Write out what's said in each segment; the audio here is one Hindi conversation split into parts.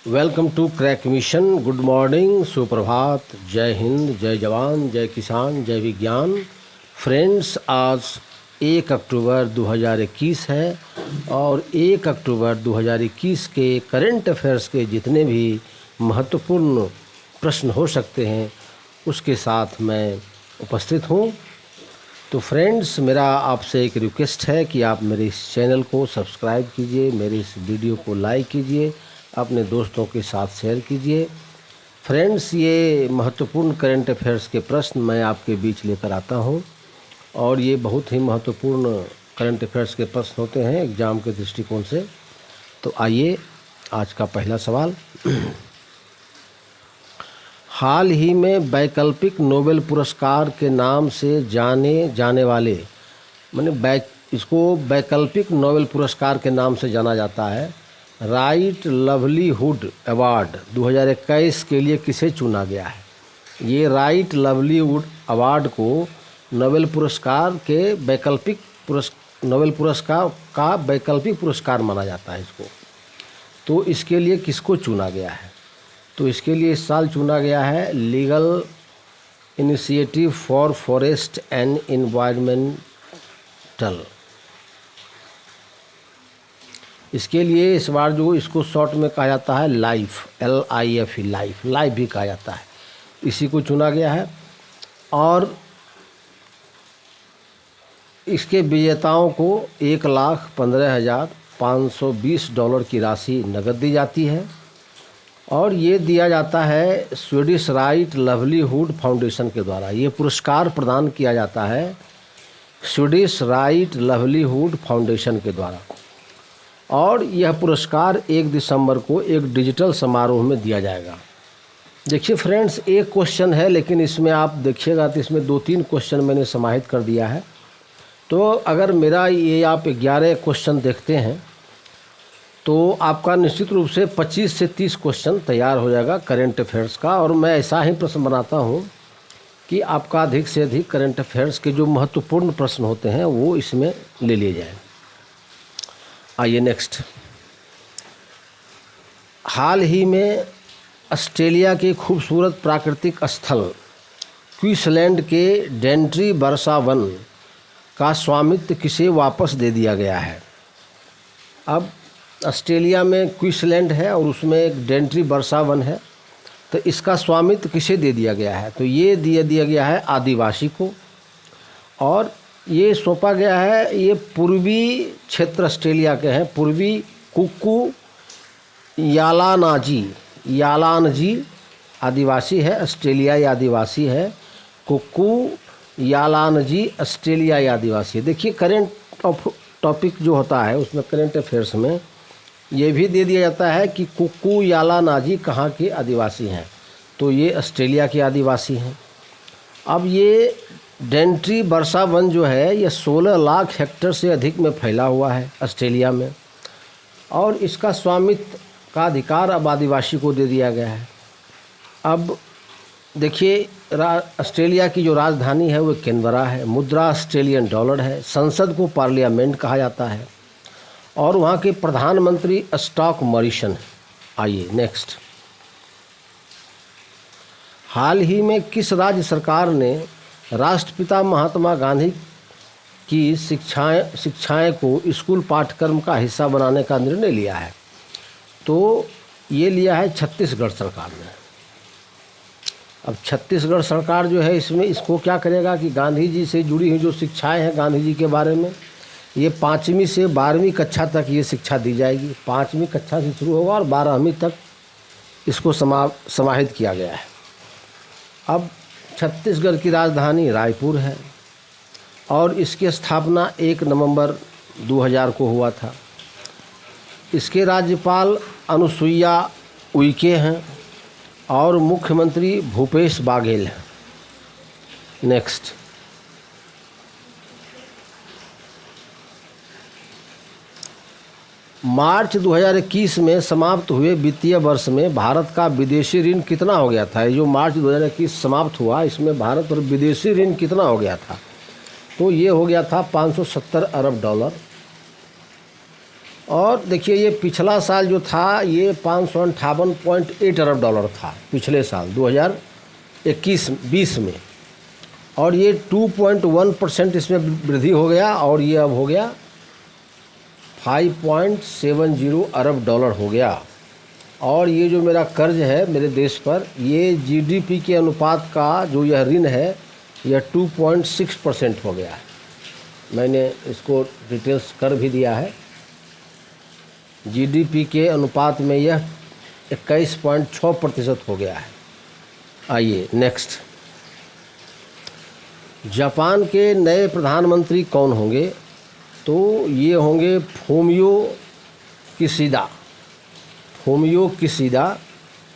Welcome to crack mission. Good morning, सुप्रभात, जय हिंद, जय जवान, जय किसान, जय विज्ञान। फ्रेंड्स, आज 1 अक्टूबर 2021 है और 1 अक्टूबर 2021 के करंट अफेयर्स के जितने भी महत्वपूर्ण प्रश्न हो सकते हैं उसके साथ मैं उपस्थित हूँ। तो फ्रेंड्स, मेरा आपसे एक रिक्वेस्ट है कि आप मेरे इस चैनल को सब्सक्राइब कीजिए, मेरे इस वीडियो को लाइक कीजिए, अपने दोस्तों के साथ शेयर कीजिए। फ्रेंड्स, ये महत्वपूर्ण करंट अफेयर्स के प्रश्न मैं आपके बीच लेकर आता हूँ और ये बहुत ही महत्वपूर्ण करंट अफेयर्स के प्रश्न होते हैं एग्ज़ाम के दृष्टिकोण से। तो आइए, आज का पहला सवाल। हाल ही में वैकल्पिक नोबेल पुरस्कार के नाम से जाने जाने वाले, इसको वैकल्पिक नोबेल पुरस्कार के नाम से जाना जाता है, राइट लवलीहुड अवार्ड 2021 के लिए किसे चुना गया है? ये राइट लवलीहुड अवार्ड को नोबेल पुरस्कार के नोबेल पुरस्कार का वैकल्पिक पुरस्कार माना जाता है इसको। तो इसके लिए किसको चुना गया है? तो इसके लिए इस साल चुना गया है legal initiative for forest and environmental. इसके लिए इस बार जो इसको शॉर्ट में कहा जाता है लाइफ, LIFE, लाइफ भी कहा जाता है, इसी को चुना गया है। और इसके विजेताओं को $1,15,520 की राशि नकद दी जाती है और ये दिया जाता है स्वीडिश राइट लवलीहुड फाउंडेशन के द्वारा। ये पुरस्कार प्रदान किया जाता है स्वीडिश राइट लवलीहुड फाउंडेशन के द्वारा और यह पुरस्कार 1 दिसंबर को एक डिजिटल समारोह में दिया जाएगा। देखिए फ्रेंड्स, एक क्वेश्चन है लेकिन इसमें आप देखिएगा तो इसमें 2-3 क्वेश्चन मैंने समाहित कर दिया है। तो अगर मेरा ये आप 11 क्वेश्चन देखते हैं तो आपका निश्चित रूप से 25 से 30 क्वेश्चन तैयार हो जाएगा करंट अफेयर्स का। और मैं ऐसा ही प्रश्न बनाता हूँ कि आपका अधिक से अधिक करंट अफेयर्स के जो महत्वपूर्ण प्रश्न होते हैं वो इसमें ले लिए जाएँ। आइए नेक्स्ट। हाल ही में ऑस्ट्रेलिया के खूबसूरत प्राकृतिक स्थल क्वींसलैंड के डेंट्री वर्षा वन का स्वामित्व किसे वापस दे दिया गया है? अब ऑस्ट्रेलिया में क्वींसलैंड है और उसमें एक डेंट्री वर्षा वन है, तो इसका स्वामित्व किसे दे दिया गया है? तो ये दिया गया है आदिवासी को और ये सौंपा गया है, ये पूर्वी क्षेत्र ऑस्ट्रेलिया के हैं, पूर्वी कुक्कू यालानजी आदिवासी है, ऑस्ट्रेलियाई आदिवासी है। कुक्कू यालानजी ऑस्ट्रेलियाई आदिवासी है। देखिए, करंट टॉपिक जो होता है उसमें करंट अफेयर्स में ये भी दे दिया जाता है कि कुक्कू यालानजी कहाँ के आदिवासी हैं, तो ये ऑस्ट्रेलिया के आदिवासी हैं। अब ये डेंट्री वर्षा वन जो है ये 16 लाख हेक्टेयर से अधिक में फैला हुआ है ऑस्ट्रेलिया में और इसका स्वामित्व का अधिकार अब आदिवासी को दे दिया गया है। अब देखिए, ऑस्ट्रेलिया की जो राजधानी है वो कैनबरा है, मुद्रा ऑस्ट्रेलियन डॉलर है, संसद को पार्लियामेंट कहा जाता है और वहाँ के प्रधानमंत्री स्कॉट मॉरिसन है। आइए नेक्स्ट। हाल ही में किस राज्य सरकार ने राष्ट्रपिता महात्मा गांधी की शिक्षाएं को स्कूल पाठ्यक्रम का हिस्सा बनाने का निर्णय लिया है? तो ये लिया है छत्तीसगढ़ सरकार ने। अब छत्तीसगढ़ सरकार जो है इसमें इसको क्या करेगा कि गांधी जी से जुड़ी हुई जो शिक्षाएं हैं गांधी जी के बारे में, ये 5वीं से 12वीं कक्षा तक ये शिक्षा दी जाएगी। 5वीं कक्षा से शुरू होगा और 12वीं तक इसको समाहित किया गया है। अब छत्तीसगढ़ की राजधानी रायपुर है और इसकी स्थापना 1 नवंबर 2000 को हुआ था। इसके राज्यपाल अनुसुईया उइके हैं और मुख्यमंत्री भूपेश बाघेल हैं। नेक्स्ट। मार्च 2021 में समाप्त हुए वित्तीय वर्ष में भारत का विदेशी ऋण कितना हो गया था? ये जो मार्च 2021 समाप्त हुआ इसमें भारत पर विदेशी ऋण कितना हो गया था? तो ये हो गया था $570 अरब और देखिए ये पिछला साल जो था ये 558.8 अरब डॉलर था पिछले साल 2021-20 में, और ये 2.1% इसमें वृद्धि हो गया और ये अब हो गया 5.70 अरब डॉलर हो गया। और ये जो मेरा कर्ज है मेरे देश पर, ये जीडीपी के अनुपात का जो यह ऋण है यह 2.6% हो गया है। मैंने इसको डिटेल्स कर भी दिया है। जीडीपी के अनुपात में यह 21.6% हो गया है। आइए नेक्स्ट, जापान के नए प्रधानमंत्री कौन होंगे? तो ये होंगे फूमियो किशिदा। फूमियो किशिदा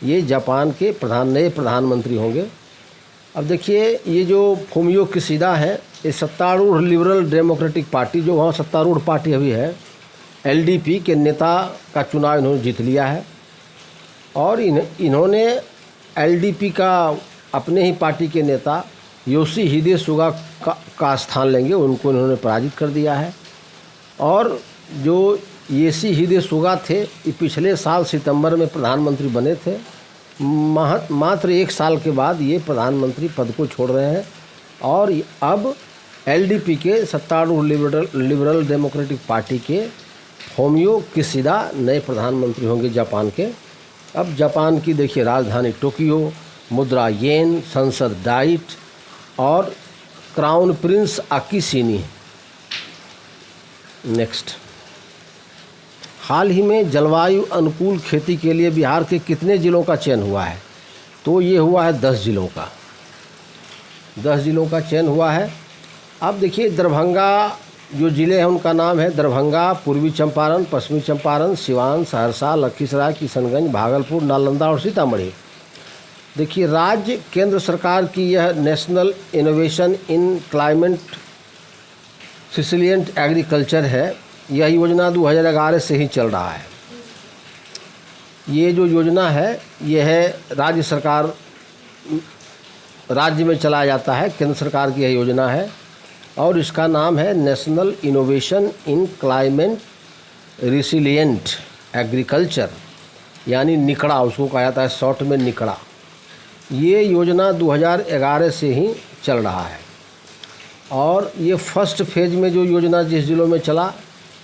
ये जापान के नए प्रधानमंत्री होंगे। अब देखिए ये जो फूमियो किशिदा है ये सत्तारूढ़ लिबरल डेमोक्रेटिक पार्टी, जो वहाँ सत्तारूढ़ पार्टी अभी है, एलडीपी के नेता का चुनाव इन्होंने जीत लिया है। और इन्होंने एलडीपी का अपने ही पार्टी के नेता योशिहिदे सुगा का स्थान लेंगे, उनको इन्होंने पराजित कर दिया है। और जो योशिहिदे सुगा थे ये पिछले साल सितंबर में प्रधानमंत्री बने थे। मात्र 1 साल के बाद ये प्रधानमंत्री पद को छोड़ रहे हैं और अब एलडीपी के सत्तारूढ़ लिबरल डेमोक्रेटिक पार्टी के फूमियो किशिदा नए प्रधानमंत्री होंगे जापान के। अब जापान की देखिए राजधानी टोक्यो, मुद्रा येन, संसद डाइट और क्राउन प्रिंस आकिशिनी। नेक्स्ट, हाल ही में जलवायु अनुकूल खेती के लिए बिहार के कितने ज़िलों का चयन हुआ है? तो ये हुआ है 10 ज़िलों का। 10 ज़िलों का चयन हुआ है। अब देखिए दरभंगा जो ज़िले हैं उनका नाम है दरभंगा, पूर्वी चंपारण, पश्चिमी चंपारण, सिवान, सहरसा, लखीसराय, किशनगंज, भागलपुर, नालंदा और सीतामढ़ी। देखिए राज्य केंद्र सरकार की यह national innovation in climate resilient agriculture है। यह योजना 2011 से ही चल रहा है। ये जो योजना है यह है राज्य सरकार, राज्य में चलाया जाता है, केंद्र सरकार की यह योजना है और इसका नाम है national innovation in climate resilient agriculture, यानी निकड़ा उसको कहा जाता है, शॉर्ट में निकड़ा। ये योजना 2011 से ही चल रहा है और ये फर्स्ट फेज में जो योजना जिस ज़िलों में चला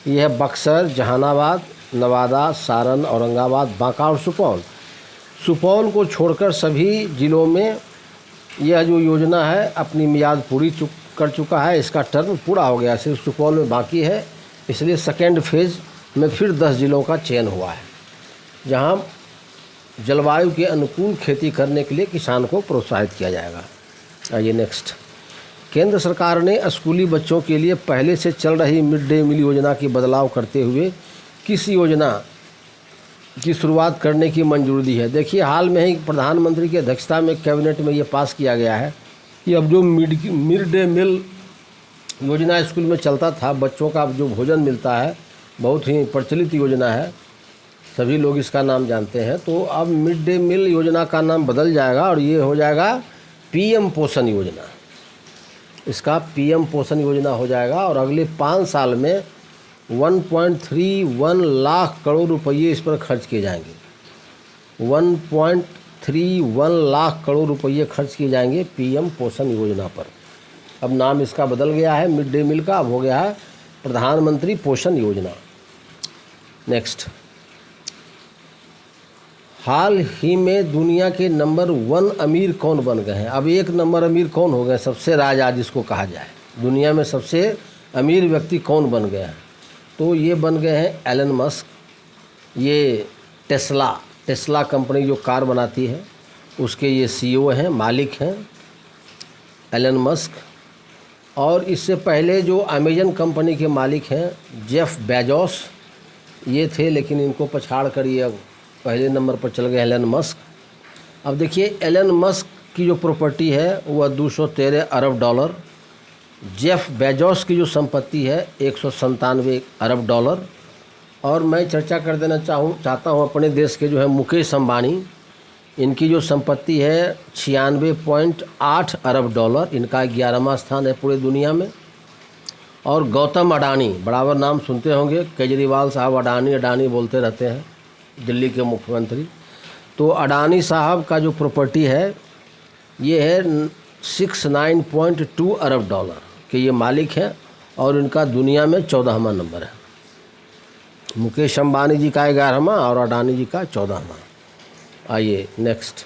यह है बक्सर, जहानाबाद, नवादा, सारण, औरंगाबाद, बांका और सुपौल। सुपौल को छोड़कर सभी ज़िलों में यह जो योजना है अपनी मियाद पूरी कर चुका है, इसका टर्म पूरा हो गया, सिर्फ सुपौल में बाकी है। इसलिए सेकेंड फेज़ में फिर 10 ज़िलों का चयन हुआ है जहां जलवायु के अनुकूल खेती करने के लिए किसान को प्रोत्साहित किया जाएगा। आइए नेक्स्ट, केंद्र सरकार ने स्कूली बच्चों के लिए पहले से चल रही मिड डे मील योजना की बदलाव करते हुए किस योजना की शुरुआत करने की मंजूरी दी है? देखिए हाल में ही प्रधानमंत्री की अध्यक्षता में कैबिनेट में ये पास किया गया है कि अब जो मिड डे मील योजना स्कूल में चलता था, बच्चों का जो भोजन मिलता है, बहुत ही प्रचलित योजना है, सभी लोग इसका नाम जानते हैं। तो अब मिड डे मील योजना का नाम बदल जाएगा और ये हो जाएगा पीएम पोषण योजना। इसका पीएम पोषण योजना हो जाएगा और अगले 5 साल में 1.31 लाख करोड़ रुपये इस पर खर्च किए जाएंगे। 1.31 लाख करोड़ रुपये खर्च किए जाएंगे पीएम पोषण योजना पर। अब नाम इसका बदल गया है मिड डे मील का, अब हो गया है प्रधानमंत्री पोषण योजना। नेक्स्ट, हाल ही में दुनिया के नंबर 1 अमीर कौन बन गए हैं? अब 1 नंबर अमीर कौन हो गए? सबसे राजा जिसको कहा जाए, दुनिया में सबसे अमीर व्यक्ति कौन बन गए हैं? तो ये बन गए हैं एलन मस्क। ये टेस्ला कंपनी जो कार बनाती है उसके ये सीईओ हैं, मालिक हैं एलन मस्क। और इससे पहले जो अमेजन कंपनी के मालिक हैं जेफ बेजोस, ये थे, लेकिन इनको पछाड़ कर ये अब पहले नंबर पर चल गए एलन मस्क। अब देखिए एलन मस्क की जो प्रॉपर्टी है वह 213 अरब डॉलर, जेफ बेजोस की जो संपत्ति है 197 अरब डॉलर। और मैं चर्चा कर देना चाहता हूँ अपने देश के जो है मुकेश अंबानी, इनकी जो संपत्ति है 96.8 अरब डॉलर, इनका 11वां स्थान है पूरे दुनिया में। और गौतम अडानी, बराबर नाम सुनते होंगे, केजरीवाल साहब अडानी अडानी बोलते रहते हैं, दिल्ली के मुख्यमंत्री। तो अडानी साहब का जो प्रॉपर्टी है ये है 69.2 अरब डॉलर के ये मालिक हैं और इनका दुनिया में 14वां नंबर है। मुकेश अंबानी जी का 11वां और अडानी जी का 14वां। आइए नेक्स्ट।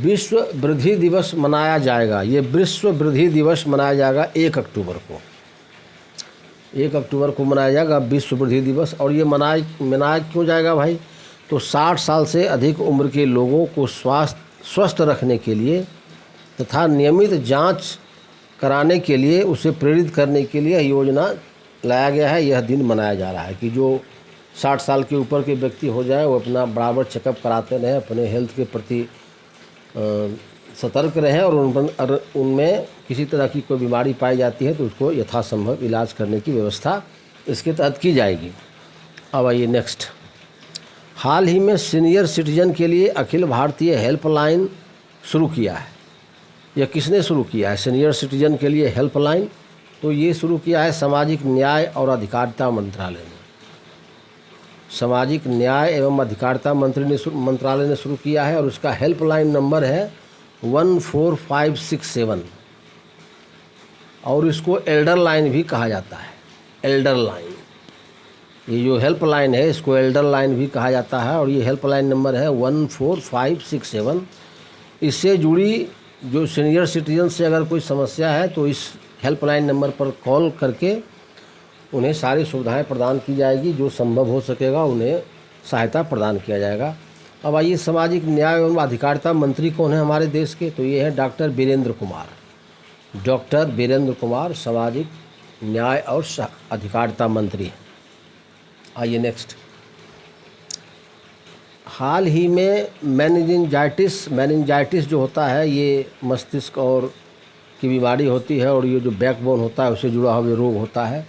विश्व वृद्धि दिवस मनाया जाएगा, ये विश्व वृद्धि दिवस मनाया जाएगा 1 अक्टूबर को। 1 अक्टूबर को मनाया जाएगा विश्व वृद्धि दिवस। और ये मनाया क्यों जाएगा भाई? तो 60 साल से अधिक उम्र के लोगों को स्वस्थ रखने के लिए तथा नियमित जांच कराने के लिए, उसे प्रेरित करने के लिए योजना लाया गया है। यह दिन मनाया जा रहा है कि जो 60 साल के ऊपर के व्यक्ति हो जाएं वो अपना बराबर चेकअप कराते रहें, अपने हेल्थ के प्रति सतर्क रहें और उनमें किसी तरह की कोई बीमारी पाई जाती है तो उसको यथासंभव इलाज करने की व्यवस्था इसके तहत की जाएगी। अब आइए नेक्स्ट। हाल ही में सीनियर सिटीजन के लिए अखिल भारतीय हेल्पलाइन शुरू किया है। यह किसने शुरू किया है सीनियर सिटीजन के लिए हेल्पलाइन? तो ये शुरू किया है सामाजिक न्याय और अधिकारिता मंत्रालय ने। सामाजिक न्याय एवं अधिकारिता मंत्रालय ने शुरू किया है और उसका हेल्पलाइन नंबर है 14567 और इसको एल्डर लाइन भी कहा जाता है। एल्डर लाइन, ये जो हेल्पलाइन है इसको एल्डर लाइन भी कहा जाता है और ये हेल्पलाइन नंबर है 14567। इससे जुड़ी जो सीनियर सिटीजन से अगर कोई समस्या है तो इस हेल्पलाइन नंबर पर कॉल करके उन्हें सारी सुविधाएं प्रदान की जाएगी, जो संभव हो सकेगा उन्हें सहायता प्रदान किया जाएगा। अब आइए, सामाजिक न्याय एवं अधिकारिता मंत्री कौन है हमारे देश के? तो ये है डॉक्टर वीरेंद्र कुमार। डॉक्टर वीरेंद्र कुमार सामाजिक न्याय और अधिकारिता मंत्री हैं। आइए नेक्स्ट। हाल ही में मेनिंजाइटिस जो होता है ये मस्तिष्क और की बीमारी होती है और ये जो बैकबोन होता है उससे जुड़ा हुआ रोग होता है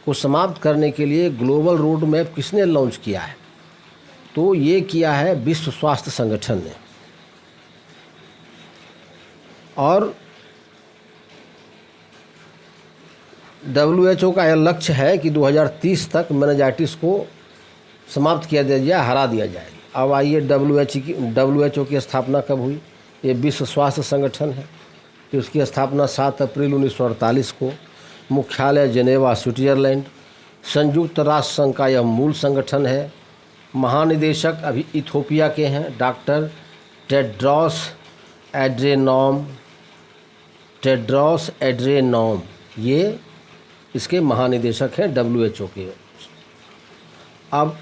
को समाप्त करने के लिए ग्लोबल रोड मैप किसने लॉन्च किया है? तो ये किया है विश्व स्वास्थ्य संगठन ने। और WHO का यह लक्ष्य है कि 2030 तक मेनिंजाइटिस को समाप्त किया जाए, हरा दिया जाए। अब आइए, WHO की स्थापना कब हुई? ये विश्व स्वास्थ्य संगठन है कि उसकी स्थापना 7 अप्रैल 1948 को, मुख्यालय जेनेवा स्विट्जरलैंड, संयुक्त राष्ट्र संघ का यह मूल संगठन है। महानिदेशक अभी इथोपिया के हैं, डॉक्टर टेड्रोस एड्रेनॉम, ये इसके महानिदेशक हैं WHO के। अब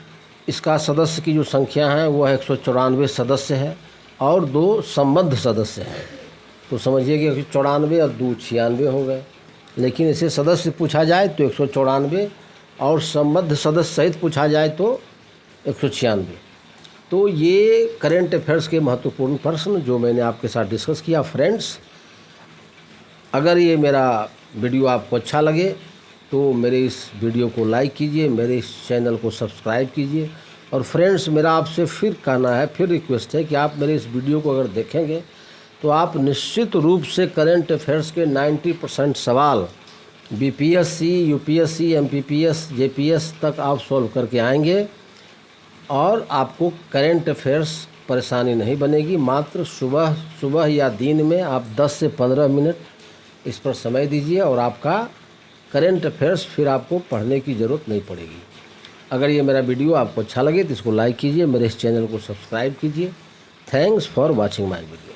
इसका सदस्य की जो संख्या है वो है 194 सदस्य है और 2 संबद्ध सदस्य हैं। तो समझिए कि 194 और 2 96 हो गए। लेकिन इसे सदस्य पूछा जाए तो 194 और संबद्ध सदस्य सहित पूछा जाए तो 196। तो ये करेंट अफेयर्स के महत्वपूर्ण प्रश्न जो मैंने आपके साथ डिस्कस किया। फ्रेंड्स, अगर ये मेरा वीडियो आपको अच्छा लगे तो मेरे इस वीडियो को लाइक कीजिए, मेरे इस चैनल को सब्सक्राइब कीजिए। और फ्रेंड्स, मेरा आपसे फिर कहना है, फिर रिक्वेस्ट है कि आप मेरे इस वीडियो को अगर देखेंगे तो आप निश्चित रूप से करेंट अफेयर्स के 90% सवाल BPSC, UPSC, MPPS, JPS तक आप सॉल्व करके आएंगे और आपको करेंट अफेयर्स परेशानी नहीं बनेगी। मात्र सुबह या दिन में आप 10 से 15 मिनट इस पर समय दीजिए और आपका करेंट अफेयर्स फिर आपको पढ़ने की ज़रूरत नहीं पड़ेगी। अगर ये मेरा वीडियो आपको अच्छा लगे तो इसको लाइक कीजिए, मेरे इस चैनल को सब्सक्राइब कीजिए। Thanks for watching my video.